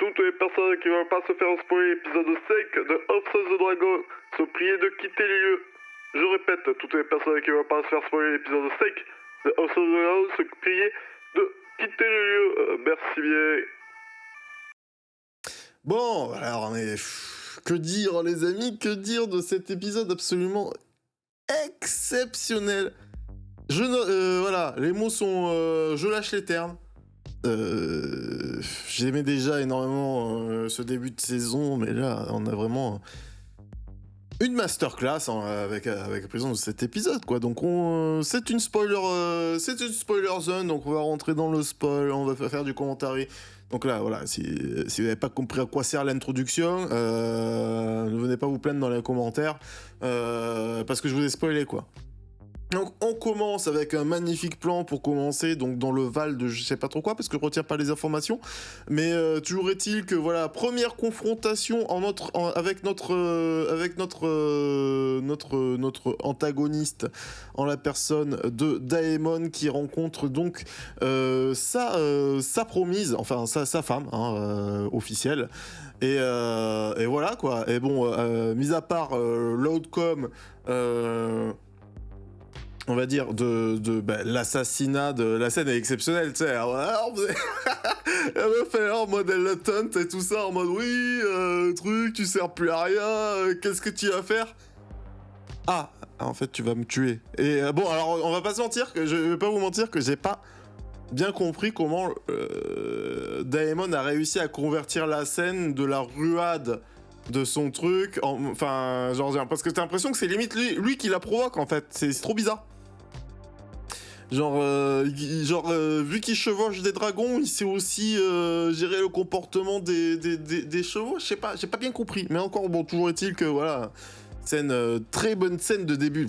Toutes les personnes qui ne veulent pas se faire spoiler l'épisode 5 de House of the Dragon sont priées de quitter les lieux. Je répète, toutes les personnes qui ne veulent pas se faire spoiler l'épisode 5 de House of the Dragon sont priées de quitter les lieux. Merci bien. Bon, alors, mais que dire, les amis, que dire de cet épisode absolument exceptionnel. Voilà, les mots sont... je lâche les termes. J'aimais déjà énormément ce début de saison, mais là, on a vraiment une masterclass avec la présence de cet épisode, quoi. Donc, c'est une spoiler zone, donc on va rentrer dans le spoil, on va faire du commentaire. Donc là, voilà, si vous n'avez pas compris à quoi sert l'introduction, ne venez pas vous plaindre dans les commentaires, parce que je vous ai spoilé, quoi. Donc on commence avec un magnifique plan pour commencer, donc dans le Val de je sais pas trop quoi, parce que je retiens pas les informations, mais toujours est-il que voilà, première confrontation avec notre antagoniste en la personne de Daemon, qui rencontre donc sa promise, enfin sa femme officielle. Et voilà, quoi. Et bon, mis à part l'outcome, on va dire, l'assassinat de... La scène est exceptionnelle, tu sais. Alors, elle me fait en mode elle le taunt et tout ça, en mode oui, truc, tu sers plus à rien, qu'est-ce que tu vas faire? Ah, en fait, tu vas me tuer. Et bon, alors, on va pas se mentir, je vais pas vous mentir que j'ai pas bien compris comment Daemon a réussi à convertir la scène de la ruade de son truc, enfin, genre, parce que t'as l'impression que c'est limite lui qui la provoque, en fait. C'est trop bizarre. Genre, vu qu'il chevauche des dragons, il sait aussi gérer le comportement des chevaux. Je sais pas, j'ai pas bien compris. Mais encore, bon, toujours est-il que, voilà, très bonne scène de début,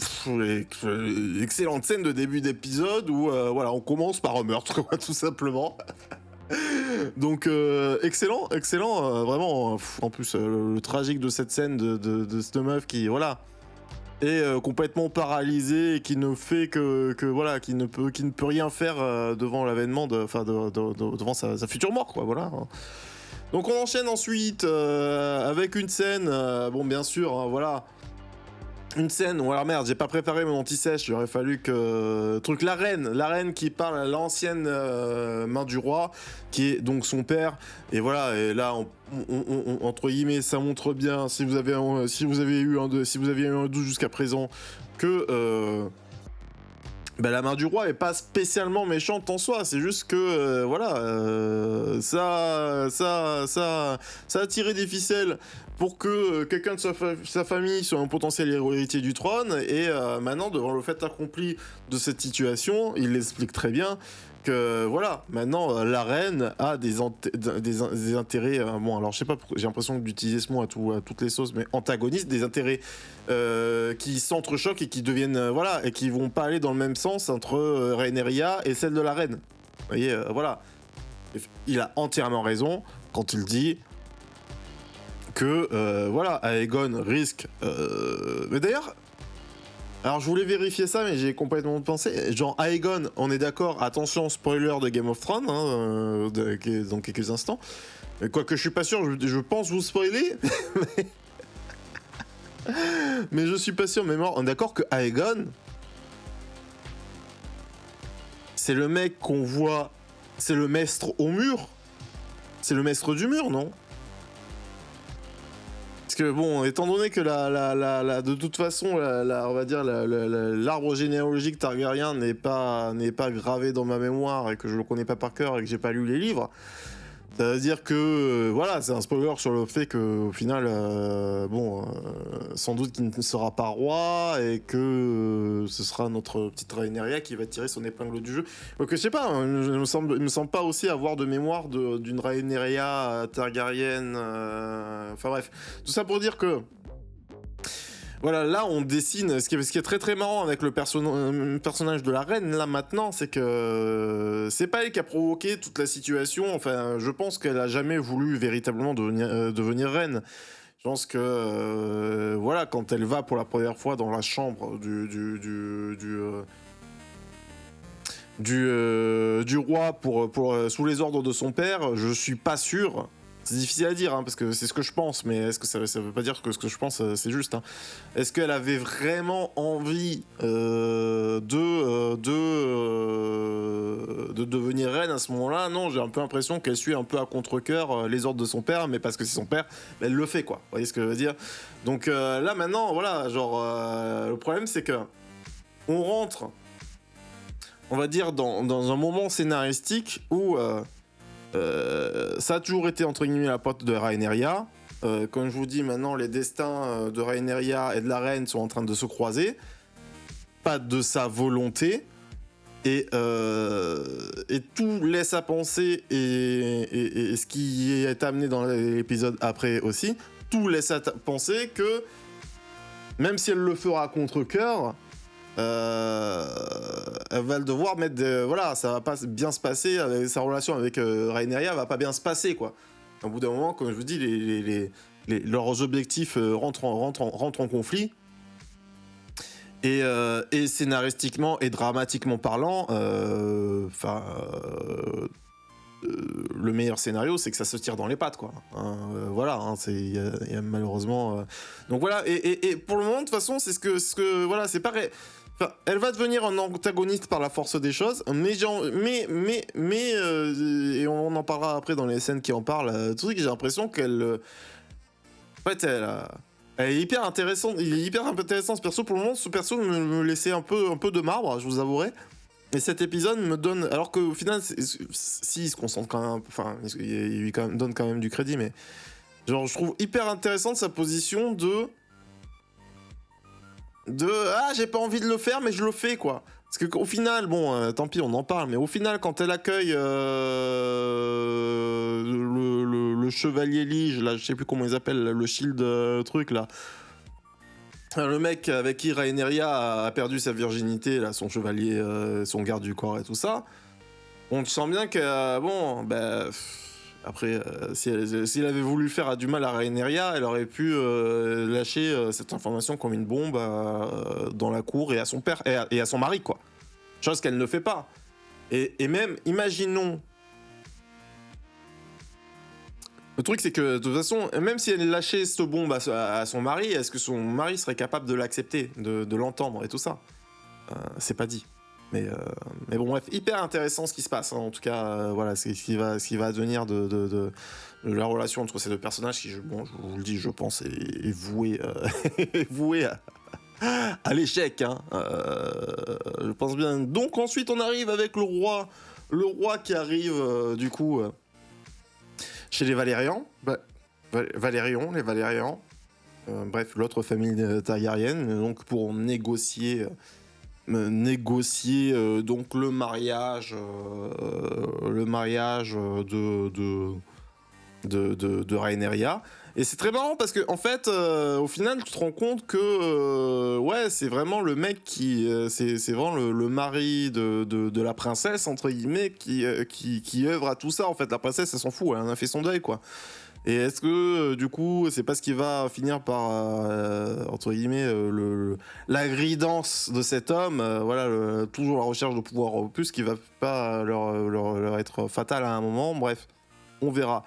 excellente scène de début d'épisode où, voilà, on commence par un meurtre, quoi, tout simplement. Donc, excellent, vraiment. En plus, le tragique de cette scène de cette meuf qui, voilà, est complètement paralysée et qui ne fait que voilà, qui ne peut rien faire devant l'avènement devant sa future mort, quoi, voilà. Donc on enchaîne ensuite avec une scène, bon, bien sûr, voilà. Une scène où, alors merde, j'ai pas préparé mon anti-sèche, il aurait fallu que... la reine qui parle à l'ancienne main du roi, qui est donc son père, et voilà, et là, entre guillemets, ça montre bien, si vous avez eu un doute jusqu'à présent, que... la main du roi est pas spécialement méchante en soi, c'est juste que ça a tiré des ficelles pour que quelqu'un de sa famille soit un potentiel héritier du trône, et maintenant, devant le fait accompli de cette situation, il l'explique très bien que voilà, maintenant la reine a des intérêts, bon, alors je sais pas pourquoi j'ai l'impression d'utiliser ce mot à toutes les sauces, mais antagonistes, des intérêts qui s'entrechoquent et qui deviennent voilà, et qui vont pas aller dans le même sens entre Rhaenyra et celle de la reine. Vous voyez, voilà, il a entièrement raison quand il dit que voilà, Aegon risque mais d'ailleurs, alors je voulais vérifier ça, mais j'ai complètement pensé. Genre Aegon, on est d'accord, attention, spoiler de Game of Thrones, dans quelques instants. Quoique je suis pas sûr, je pense vous spoiler. Mais je suis pas sûr, mais on est d'accord que Aegon, c'est le mec qu'on voit, c'est le maître au mur. C'est le maître du mur, non? Parce que bon, étant donné que de toute façon, on va dire l'arbre généalogique Targaryen n'est pas gravé dans ma mémoire et que je le connais pas par cœur et que j'ai pas lu les livres, ça veut dire que voilà, c'est un spoiler sur le fait que au final, sans doute qu'il ne sera pas roi et que ce sera notre petite Rhaenyra qui va tirer son épingle du jeu. Donc je sais pas, il me semble pas aussi avoir de mémoire d'une Rhaenyra Targaryen. Enfin bref, tout ça pour dire que voilà, là on dessine, ce qui est très très marrant avec le personnage de la reine, là maintenant, c'est que c'est pas elle qui a provoqué toute la situation. Enfin, je pense qu'elle a jamais voulu véritablement devenir reine. Je pense que voilà, quand elle va pour la première fois dans la chambre du roi pour sous les ordres de son père, je suis pas sûr C'est difficile à dire, hein, parce que c'est ce que je pense, mais est-ce que ça veut pas dire que ce que je pense, c'est juste, hein. Est-ce qu'elle avait vraiment envie de devenir reine à ce moment-là? Non, j'ai un peu l'impression qu'elle suit un peu à contre-cœur les ordres de son père, mais parce que c'est son père, elle le fait, quoi. Vous voyez ce que je veux dire? Donc là, maintenant, voilà, genre, le problème, c'est que on rentre, on va dire, dans un moment scénaristique où... ça a toujours été entre guillemets la porte de Rhaenyra. Comme je vous dis, maintenant les destins de Rhaenyra et de la reine sont en train de se croiser. Pas de sa volonté. Et tout laisse à penser, et ce qui est amené dans l'épisode après aussi, tout laisse à penser que même si elle le fera à contre-cœur, elle va devoir mettre voilà, ça va pas bien se passer, sa relation avec Rhaenyra va pas bien se passer, quoi. Au bout d'un moment, comme je vous dis, leurs objectifs rentrent en conflit, et scénaristiquement et dramatiquement parlant, le meilleur scénario, c'est que ça se tire dans les pattes, quoi. Voilà, hein, y a malheureusement... Donc voilà, et pour le moment, de toute façon, c'est ce que voilà, c'est pareil. Enfin, elle va devenir un antagoniste par la force des choses, mais et on en parlera après dans les scènes qui en parlent. Truc, j'ai l'impression qu'elle, en fait, elle est hyper intéressante. Il est hyper intéressant ce perso. Pour le moment, ce perso me laissait un peu de marbre, je vous avouerai. Et cet épisode me donne, alors qu'au final, si il se concentre quand même, enfin, il lui donne quand même du crédit, mais genre, je trouve hyper intéressante sa position de ah, j'ai pas envie de le faire, mais je le fais, quoi. Parce qu'au final, bon, tant pis, on en parle, mais au final, quand elle accueille le chevalier Lige, là, je sais plus comment ils appellent, le shield truc, là. Le mec avec qui Rhaenyra a perdu sa virginité, là, son chevalier, son garde du corps et tout ça, on sent bien que, bon, ben... Après, si elle avait voulu faire du mal à Rhaenyra, elle aurait pu lâcher cette information comme une bombe dans la cour et à son père et à son mari, quoi. Chose qu'elle ne fait pas. Et même, imaginons... Le truc, c'est que de toute façon, même si elle lâchait cette bombe à son mari, est-ce que son mari serait capable de l'accepter, de l'entendre et tout ça? C'est pas dit. Mais bon, bref, hyper intéressant ce qui se passe, hein. En tout cas, voilà, c'est ce qui va advenir de la relation entre ces deux personnages qui, bon, je vous le dis, je pense, est voué, voué à l'échec, hein. Je pense bien. Donc ensuite, on arrive avec le roi qui arrive, du coup, chez les Valérians. Valérion, les Valérians. Bref, l'autre famille targaryenne, donc pour négocier donc le mariage de Rhaenyra. Et c'est très marrant parce que en fait au final tu te rends compte que ouais, c'est vraiment le mec qui c'est vraiment le mari de la princesse entre guillemets qui œuvre à tout ça. En fait, la princesse, elle s'en fout, elle en a fait son deuil, quoi. Et est-ce que du coup c'est pas ce qui va finir par entre guillemets la gridance de cet homme, voilà, toujours la recherche de pouvoir plus, qui va pas leur être fatale à un moment. Bref, on verra.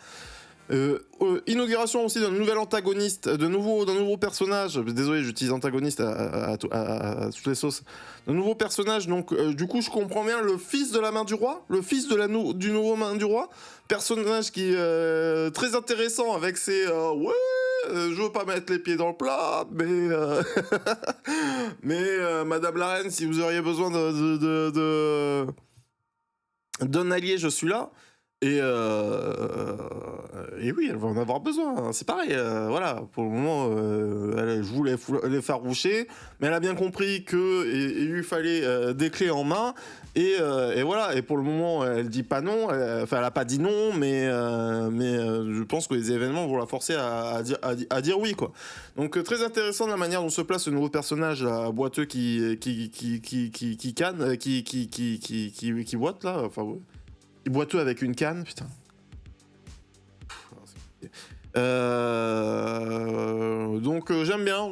Inauguration aussi d'un nouvel antagoniste, d'un nouveau personnage. Désolé, j'utilise antagoniste à toutes les sauces. Un nouveau personnage, donc du coup je comprends bien, le fils de la main du roi, le fils du nouveau main du roi, personnage qui est très intéressant avec ses ouais, je veux pas mettre les pieds dans le plat, mais mais Madame la Reine, si vous auriez besoin d'un allié, je suis là. Et oui, elle va en avoir besoin, hein. C'est pareil, voilà, pour le moment, je voulais les faroucher, mais elle a bien compris qu'il lui fallait des clés en main, et voilà, et pour le moment, elle dit pas non, enfin, elle a pas dit non, mais je pense que les événements vont la forcer à dire oui, quoi. Donc, très intéressant la manière dont se place ce nouveau personnage, là, boiteux qui canne, qui boite, là, enfin, ouais. Boiteux avec une canne, putain. Donc j'aime bien.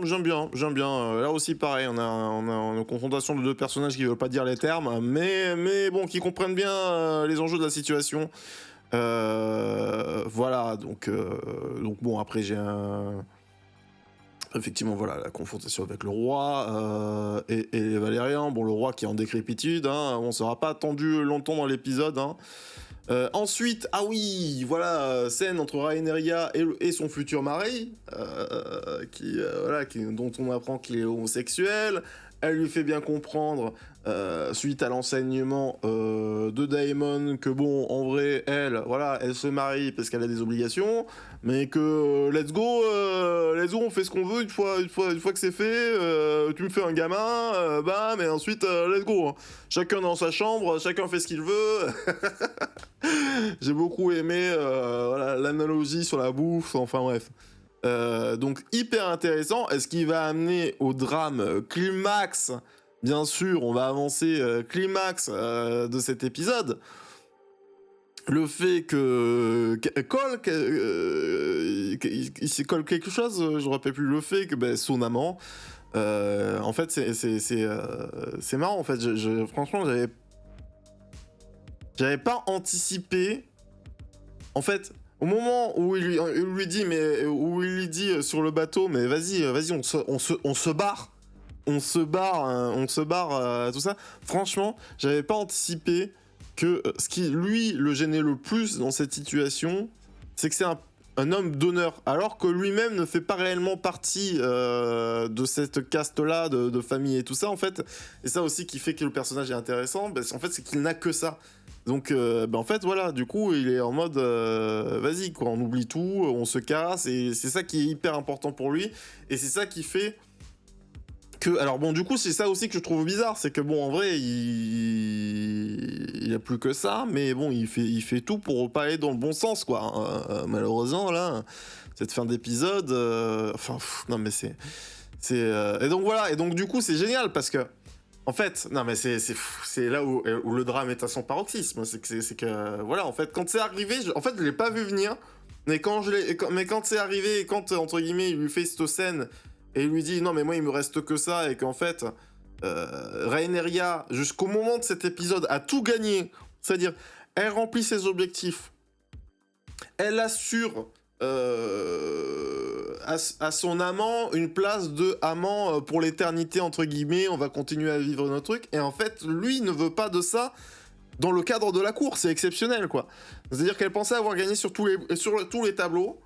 Là aussi pareil, on a une confrontation de deux personnages qui veulent pas dire les termes, mais bon, qui comprennent bien les enjeux de la situation. Voilà, donc bon, après j'ai un... Effectivement, voilà, la confrontation avec le roi et les Valériens. Bon, le roi qui est en décrépitude, hein, on ne sera pas attendu longtemps dans l'épisode. Hein. Ensuite, ah oui, voilà, scène entre Rhaenyra et son futur mari, voilà, dont on apprend qu'il est homosexuel. Elle lui fait bien comprendre, suite à l'enseignement de Daemon, que bon, en vrai, elle se marie parce qu'elle a des obligations, mais que let's go, on fait ce qu'on veut une fois que c'est fait. Tu me fais un gamin, bam, et ensuite let's go. Hein. Chacun dans sa chambre, chacun fait ce qu'il veut. J'ai beaucoup aimé voilà, l'analogie sur la bouffe, enfin bref. Donc hyper intéressant. Est-ce qu'il va amener au drame climax? Bien sûr, on va avancer climax de cet épisode. Le fait que Cole, il se colle quelque chose, je ne rappelle plus. Le fait que son amant, en fait, c'est marrant. En fait, franchement, j'avais pas anticipé. En fait, au moment où il lui dit sur le bateau, mais vas-y, on se barre, tout ça. Franchement, j'avais pas anticipé que ce qui lui le gênait le plus dans cette situation, c'est que c'est un homme d'honneur, alors que lui-même ne fait pas réellement partie de cette caste-là, de famille et tout ça, en fait. Et ça aussi qui fait que le personnage est intéressant, en fait, c'est qu'il n'a que ça. Donc, en fait, voilà, du coup, il est en mode, vas-y, quoi, on oublie tout, on se casse, et c'est ça qui est hyper important pour lui, et c'est ça qui fait que... Alors bon, du coup, c'est ça aussi que je trouve bizarre, c'est que bon, en vrai, il a plus que ça, mais bon, il fait tout pour pas aller dans le bon sens, quoi. Malheureusement, là, cette fin d'épisode, non, mais c'est... Et donc, voilà, et donc, du coup, c'est génial, parce que en fait, non mais c'est là où le drame est à son paroxysme, c'est que voilà, en fait, quand c'est arrivé, je l'ai pas vu venir, mais quand c'est arrivé et quand entre guillemets il lui fait cette scène et il lui dit non mais moi il me reste que ça et qu'en fait Rhaenyra jusqu'au moment de cet épisode a tout gagné, c'est-à-dire elle remplit ses objectifs, elle assure à son amant une place de amant pour l'éternité entre guillemets, on va continuer à vivre notre truc, et en fait lui ne veut pas de ça dans le cadre de la cour, c'est exceptionnel quoi. C'est-à-dire qu'elle pensait avoir gagné sur tous les tableaux,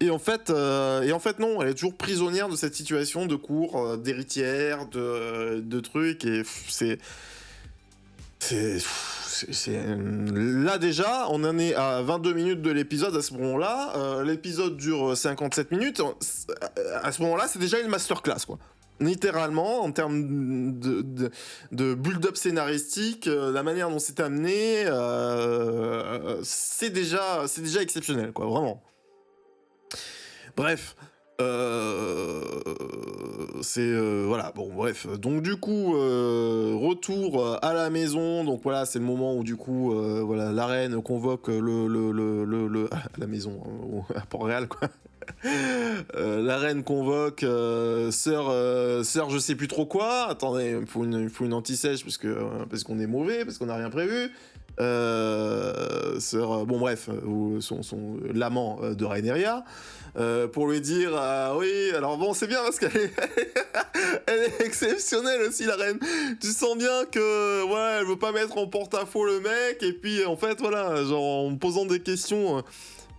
et en fait non, elle est toujours prisonnière de cette situation de cour, d'héritière, de trucs, et là déjà, on en est à 22 minutes de l'épisode à ce moment-là. L'épisode dure 57 minutes. À ce moment-là, c'est déjà une masterclass, quoi. Littéralement, en termes de build-up scénaristique, la manière dont c'est amené, c'est déjà exceptionnel, quoi, vraiment. Bref. Voilà, bon bref, donc du coup retour à la maison, donc voilà, c'est le moment où du coup voilà, la reine convoque à la maison, à Port-Réal quoi. La reine convoque sœur je sais plus trop quoi, attendez, il faut une anti-sèche parce qu'on est mauvais, parce qu'on n'a rien prévu. Sœur, bon bref, l'amant de Rhaenyra, pour lui dire oui, alors bon c'est bien parce qu'elle est, elle est exceptionnelle aussi la reine, tu sens bien que voilà, elle veut pas mettre en porte-à-faux le mec, et puis en fait voilà, genre en me posant des questions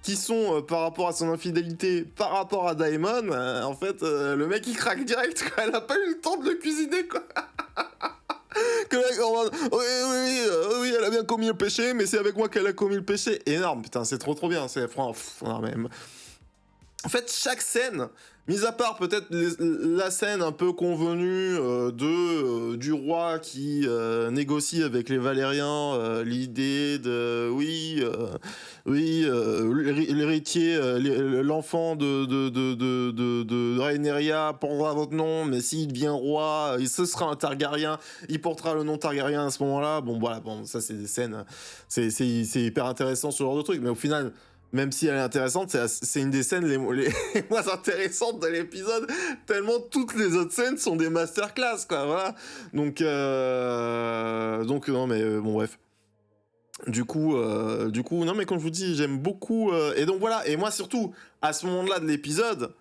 qui sont par rapport à son infidélité, par rapport à Daemon, en fait le mec il craque direct quoi, elle a pas eu le temps de le cuisiner quoi. Que le mec en mode oui, elle a bien commis le péché, mais c'est avec moi qu'elle a commis le péché. Énorme, putain, c'est trop bien, c'est franchement, même. En fait, chaque scène, mis à part peut-être la scène un peu convenue du roi qui négocie avec les Valériens l'idée de l'héritier, l'enfant de Rhaenyra portera votre nom, mais s'il devient roi, ce sera un Targaryen, il portera le nom Targaryen à ce moment-là. Bon voilà, bon ça c'est des scènes, c'est hyper intéressant ce genre de truc, mais au final, même si elle est intéressante, c'est une des scènes les moins intéressantes de l'épisode, tellement toutes les autres scènes sont des masterclass, quoi, voilà. Donc non, mais bon, bref. non mais comme je vous dis, j'aime beaucoup. Et donc voilà, et moi surtout, à ce moment-là de l'épisode,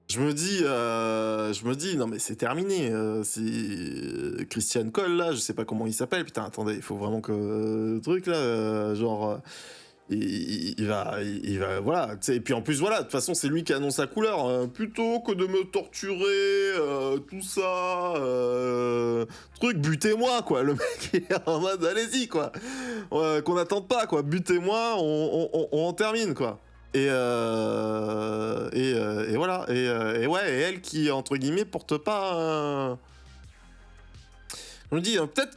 je me dis, non mais c'est terminé. C'est Christian Cole là, je sais pas comment il s'appelle. Putain, attendez, il faut vraiment que le truc là, il va, voilà. Tu sais, et puis en plus, voilà, de toute façon, c'est lui qui annonce sa couleur. Plutôt que de me torturer, tout ça, truc, butez-moi, quoi. Le mec est en mode, allez-y, quoi. Ouais, qu'on n'attende pas, quoi. Butez-moi, on en termine, quoi. Et voilà. Et ouais, et elle qui, entre guillemets, porte pas. On me dit peut-être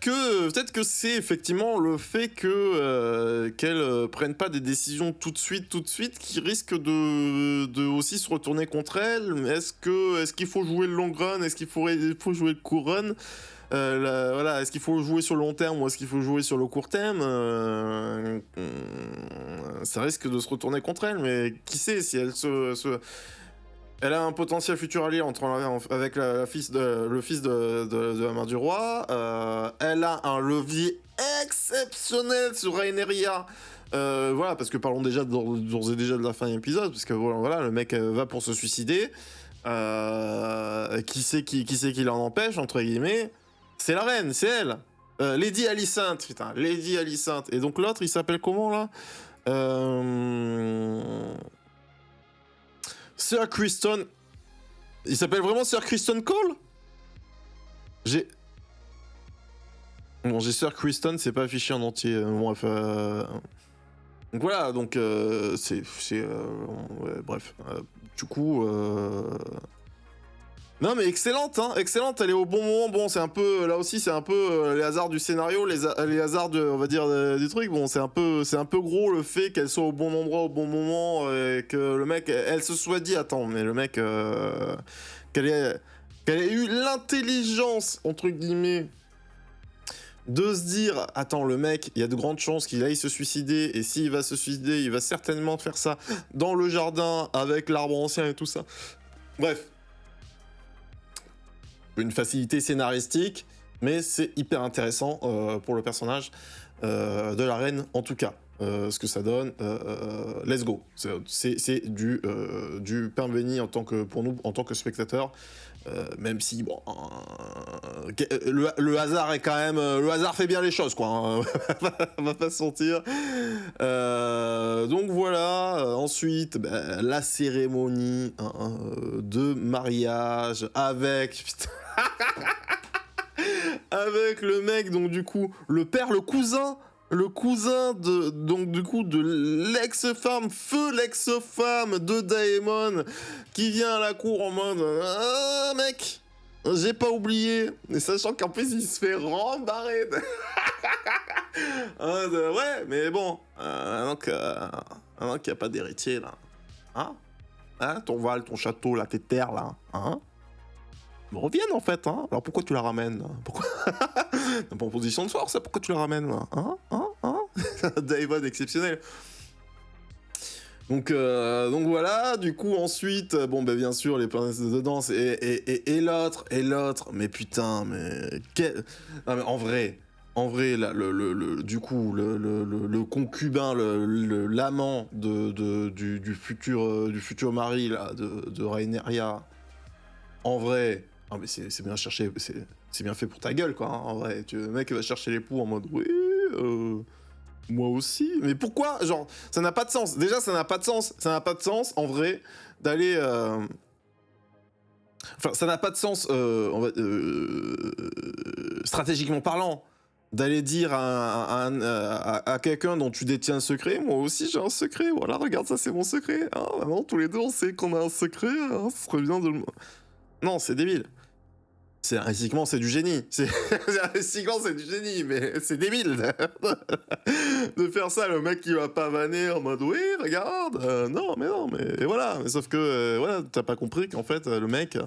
que c'est effectivement le fait que qu'elle prenne pas des décisions tout de suite qui risque de aussi se retourner contre elle. Est-ce qu'il faut jouer le long run, est-ce qu'il faut jouer le court run, voilà, est-ce qu'il faut jouer sur le long terme ou est-ce qu'il faut jouer sur le court terme, ça risque de se retourner contre elle, mais qui sait si elle a un potentiel futur allié avec le fils de la main du roi. Elle a un levier exceptionnel sur Rhaenyra. Voilà, parce que parlons déjà d'ores et déjà de la fin de l'épisode, parce que voilà, le mec va pour se suicider. Qui c'est qui l'en empêche, entre guillemets? C'est la reine, c'est elle. Lady Alicent, putain, Lady Alicent. Et donc l'autre, il s'appelle comment là? Sir Criston. Il s'appelle vraiment Sir Criston Cole? J'ai Sir Criston, c'est pas affiché en entier. Bref. Donc voilà, donc ouais, bref. Du coup. Non mais excellente, hein, excellente, elle est au bon moment. Bon, c'est un peu, là aussi, c'est un peu les hasards du scénario, les hasards on va dire, du truc. Bon, c'est un peu gros le fait qu'elle soit au bon endroit au bon moment et que le mec, elle se soit dit, attends, mais le mec, qu'elle ait eu l'intelligence, entre guillemets, de se dire, attends, le mec, il y a de grandes chances qu'il aille se suicider, et s'il va se suicider, il va certainement faire ça dans le jardin avec l'arbre ancien et tout ça. Bref. Une facilité scénaristique, mais c'est hyper intéressant pour le personnage de la reine, en tout cas. Ce que ça donne, let's go. C'est du pain béni pour nous, en tant que spectateurs. Même si, bon, le hasard est quand même... le hasard fait bien les choses, quoi. Hein. On va pas se mentir. Donc voilà, ensuite, la cérémonie de mariage avec... Putain. Avec le mec, donc du coup, le cousin donc du coup de l'ex-femme de Daemon, qui vient à la cour en mode ah mec, j'ai pas oublié, et sachant qu'en plus il se fait rembarrer. Ouais, mais bon, donc qu'il n'y a pas d'héritier là, hein, ton Val, ton château là, tes terres là, hein. Reviennent en fait, hein. Alors pourquoi tu la ramènes? Pourquoi? T'es pas en position de force, pourquoi tu la ramènes là? Daemon exceptionnel. Donc voilà, du coup ensuite, bon bah bien sûr les princesses de danse et l'autre, mais putain, mais non mais en vrai là, du coup le concubin, l'amant du futur mari là de Rhaenyra, en vrai. Ah mais c'est bien cherché, c'est bien fait pour ta gueule quoi, hein, en vrai. Le mec va chercher l'époux en mode oui, moi aussi. Mais pourquoi? Genre, ça n'a pas de sens. Déjà, ça n'a pas de sens en vrai d'aller. Enfin, ça n'a pas de sens, stratégiquement parlant, d'aller dire à quelqu'un dont tu détiens un secret. Moi aussi j'ai un secret, voilà, regarde, ça c'est mon secret. Ah, vraiment, tous les deux on sait qu'on a un secret, hein, ce serait bien de le... Non, c'est débile. Scénaristiquement, c'est du génie. Scénaristiquement, c'est du génie, mais c'est débile de faire ça. Le mec qui va pavaner en mode oui, regarde. Non, mais et voilà. Mais sauf que voilà, t'as pas compris qu'en fait le mec.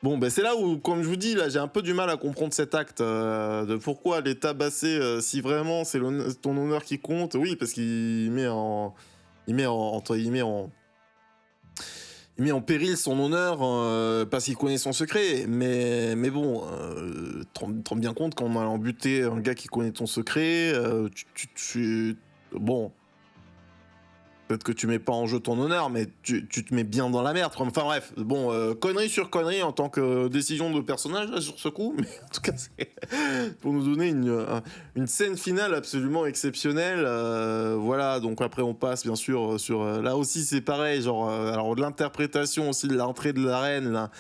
Bon, ben c'est là où, comme je vous dis, là, j'ai un peu du mal à comprendre cet acte de pourquoi aller tabasser si vraiment c'est ton honneur qui compte. Oui, parce qu'il met entre guillemets il met en péril son honneur parce qu'il connaît son secret. Mais bon, te rends bien compte qu'en allant buter un gars qui connaît ton secret, bon, peut-être que tu mets pas en jeu ton honneur, mais tu te mets bien dans la merde. Enfin bref, bon, connerie sur connerie en tant que décision de personnage là, sur ce coup, mais en tout cas c'est pour nous donner une scène finale absolument exceptionnelle. Voilà, donc après on passe bien sûr sur... là aussi c'est pareil, genre alors de l'interprétation aussi de l'entrée de l'arène là,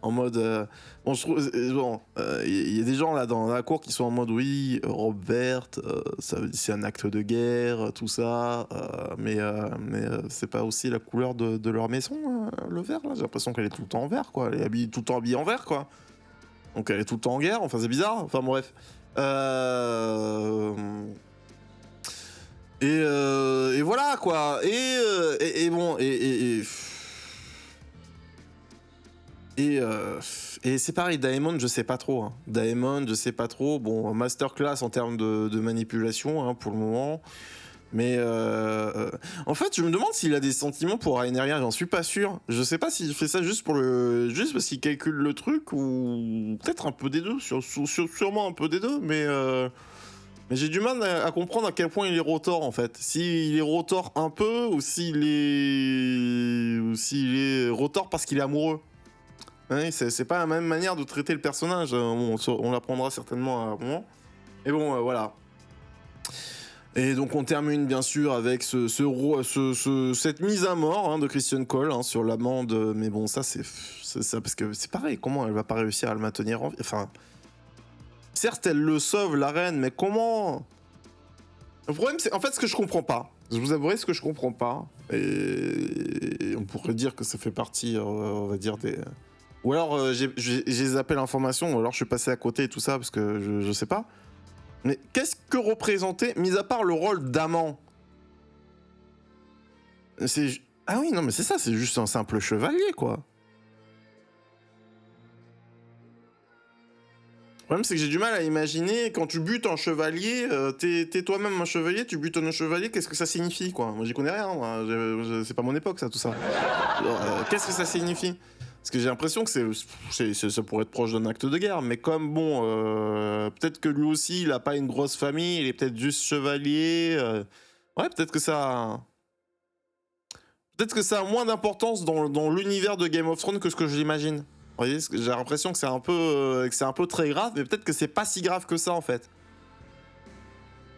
en mode... bon, je trouve... bon, y a des gens là dans la cour qui sont en mode oui, Robert, c'est un acte de guerre, tout ça, mais c'est pas aussi la couleur de leur maison, le vert là. J'ai l'impression qu'elle est tout le temps en vert, quoi. Elle est tout le temps habillée en vert, quoi. Donc elle est tout le temps en guerre, enfin c'est bizarre, enfin bref. Et voilà, quoi. Et bon, et c'est pareil, Daemon, je sais pas trop. Hein. Daemon, je sais pas trop. Bon, masterclass en termes de manipulation hein, pour le moment. Mais en fait, je me demande s'il a des sentiments pour Rhaenyra, j'en suis pas sûr. Je sais pas s'il fait ça juste parce qu'il calcule le truc ou peut-être un peu des deux, sûrement un peu des deux, mais j'ai du mal à comprendre à quel point il est rotor en fait. S'il est rotor un peu ou s'il est rotor parce qu'il est amoureux. Ouais, c'est pas la même manière de traiter le personnage. Bon, on l'apprendra certainement à un moment. Et bon, voilà. Et donc on termine bien sûr avec cette mise à mort hein, de Christian Cole hein, sur l'amende. Mais bon, ça c'est ça parce que c'est pareil. Comment elle va pas réussir à le maintenir en vie? Enfin, certes elle le sauve la reine, mais comment? Le problème c'est en fait ce que je comprends pas. Je vous avouerai ce que je comprends pas. Et on pourrait dire que ça fait partie, on va dire des. Ou alors j'ai zappé l'information, ou alors je suis passé à côté et tout ça parce que je sais pas. Mais qu'est-ce que représentait, mis à part le rôle d'amant? C'est... Ah oui, non mais c'est ça, c'est juste un simple chevalier quoi. Le problème c'est que j'ai du mal à imaginer, quand tu butes un chevalier, t'es toi-même un chevalier, tu butes un chevalier, qu'est-ce que ça signifie quoi? Moi j'y connais rien, moi. C'est pas mon époque ça, tout ça. Alors, qu'est-ce que ça signifie? Parce que j'ai l'impression que ça pourrait être proche d'un acte de guerre, mais comme bon, peut-être que lui aussi il a pas une grosse famille, il est peut-être juste chevalier. Ouais, peut-être que ça a moins d'importance dans l'univers de Game of Thrones que ce que je l'imagine. Vous voyez, j'ai l'impression que c'est un peu très grave, mais peut-être que c'est pas si grave que ça en fait.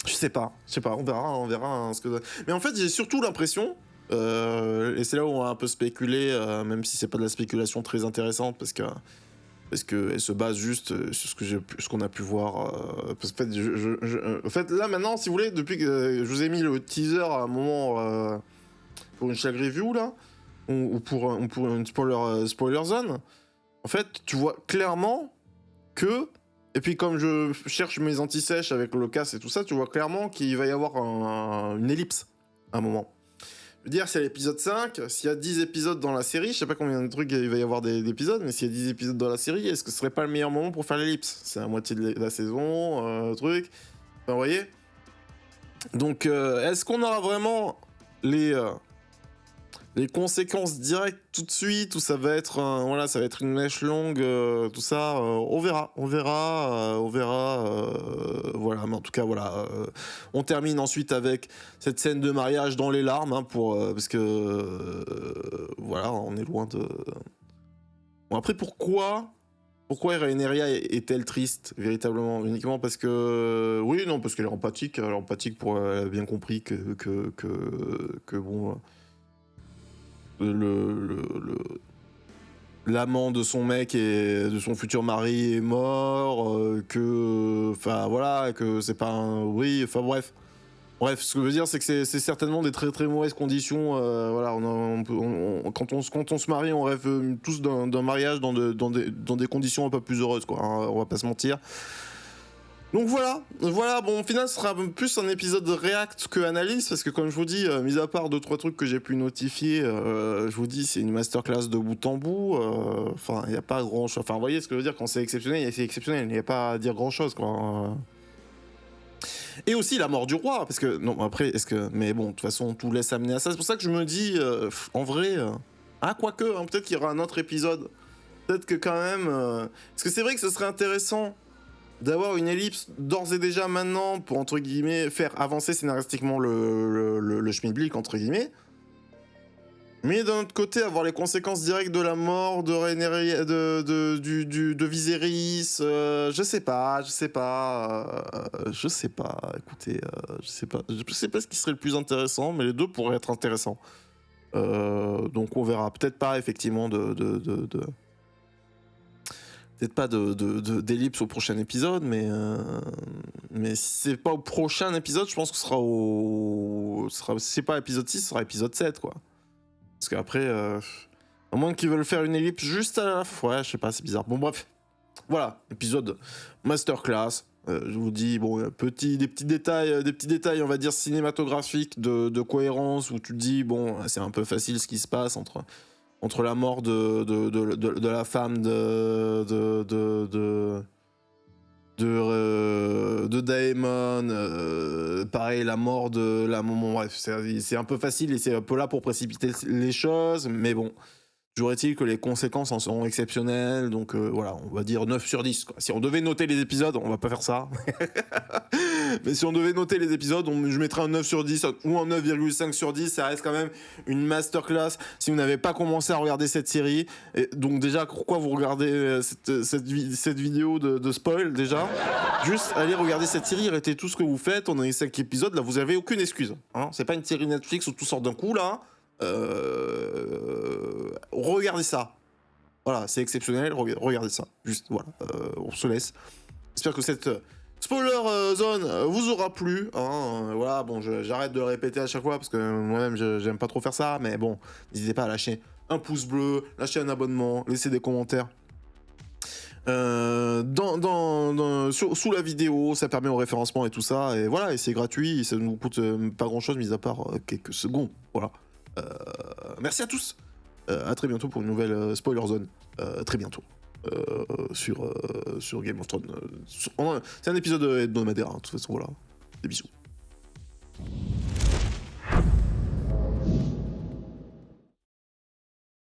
Je sais pas, on verra hein, ce que. Mais en fait, j'ai surtout l'impression. Et c'est là où on va un peu spéculer, même si c'est pas de la spéculation très intéressante, parce que elle se base juste sur ce qu'on a pu voir. Parce qu'en fait, en fait, là maintenant, si vous voulez, depuis que je vous ai mis le teaser à un moment pour une Shag Review là, ou pour une spoiler zone, en fait, tu vois clairement que. Et puis comme je cherche mes anti-sèches avec le casse et tout ça, tu vois clairement qu'il va y avoir une ellipse à un moment. Je veux dire, c'est l'épisode 5, s'il y a 10 épisodes dans la série, je sais pas combien de trucs il va y avoir d'épisodes, mais s'il y a 10 épisodes dans la série, est-ce que ce serait pas le meilleur moment pour faire l'ellipse? C'est la moitié de la saison, truc. Enfin, vous voyez? Donc, est-ce qu'on aura vraiment les conséquences directes tout de suite, ou ça va être, voilà, ça va être une mèche longue, tout ça, on verra, voilà, mais en tout cas, voilà, on termine ensuite avec cette scène de mariage dans les larmes, hein, parce que, voilà, on est loin de... Bon, après, pourquoi Rhaenyra est-elle triste, véritablement? Uniquement parce que... Oui, non, parce qu'elle est empathique, pour... Elle a bien compris que bon... l'amant de son mec et de son futur mari est mort, enfin voilà, que c'est pas un... Oui, enfin bref, ce que je veux dire c'est que c'est certainement des très très mauvaises conditions, voilà, quand on se marie, on rêve tous d'un mariage dans des conditions un peu plus heureuses, quoi, hein, on va pas se mentir. Donc voilà, bon, au final, ce sera plus un épisode de react que analyse, parce que comme je vous dis, mis à part 2-3 trucs que j'ai pu notifier, je vous dis, c'est une masterclass de bout en bout, enfin, il n'y a pas grand chose, enfin, vous voyez ce que je veux dire, quand c'est exceptionnel, c'est exceptionnel, il n'y a pas à dire grand chose, quoi. Et aussi la mort du roi, parce que, non, après, mais bon, de toute façon, tout laisse amener à ça, c'est pour ça que je me dis, en vrai... Ah, quoique, hein, peut-être qu'il y aura un autre épisode. Peut-être que quand même... Parce que c'est vrai que ce serait intéressant d'avoir une ellipse d'ores et déjà maintenant pour, entre guillemets, faire avancer scénaristiquement le Schmidblick, entre guillemets. Mais d'un autre côté, avoir les conséquences directes de la mort de de Viserys, je sais pas, écoutez, je sais pas ce qui serait le plus intéressant, mais les deux pourraient être intéressants. Donc on verra, peut-être pas effectivement peut-être pas d'ellipse au prochain épisode, mais si c'est pas au prochain épisode, je pense que ce sera si c'est pas épisode 6, ce sera épisode 7, quoi. Parce qu'après, à moins qu'ils veulent faire une ellipse juste à la fois, ouais, je sais pas, c'est bizarre. Bon, bref, voilà, épisode masterclass. Je vous dis, bon, des petits détails, on va dire, cinématographiques de cohérence, où tu te dis, bon, c'est un peu facile ce qui se passe entre la mort de la femme de Daemon, pareil, la mort de la maman, bref, c'est un peu facile et c'est un peu là pour précipiter les choses, mais bon, toujours est-il que les conséquences en seront exceptionnelles, donc voilà, on va dire 9 sur 10, quoi. Si on devait noter les épisodes, on va pas faire ça, mais si on devait noter les épisodes, je mettrais un 9 sur 10 ou un 9,5 sur 10, ça reste quand même une masterclass. Si vous n'avez pas commencé à regarder cette série, et donc déjà, pourquoi vous regardez cette vidéo de spoil, déjà juste allez regarder cette série, arrêtez tout ce que vous faites, on a les 5 épisodes, là vous avez aucune excuse, hein. C'est pas une série Netflix où tout sort d'un coup, là. Regardez ça. Voilà, c'est exceptionnel, regardez ça. Juste, voilà, on se laisse. J'espère que cette spoiler zone vous aura plu, hein. Voilà, bon, j'arrête de le répéter à chaque fois parce que moi-même j'aime pas trop faire ça, mais bon, n'hésitez pas à lâcher un pouce bleu, lâcher un abonnement, laisser des commentaires sous la vidéo, ça permet au référencement et tout ça, et voilà, et c'est gratuit, et ça ne vous coûte pas grand-chose, mis à part quelques secondes, voilà. Merci à tous, à très bientôt pour une nouvelle spoiler zone, très bientôt. Sur Game of Thrones. C'est un épisode hebdomadaire, hein, de toute façon, voilà. Des bisous.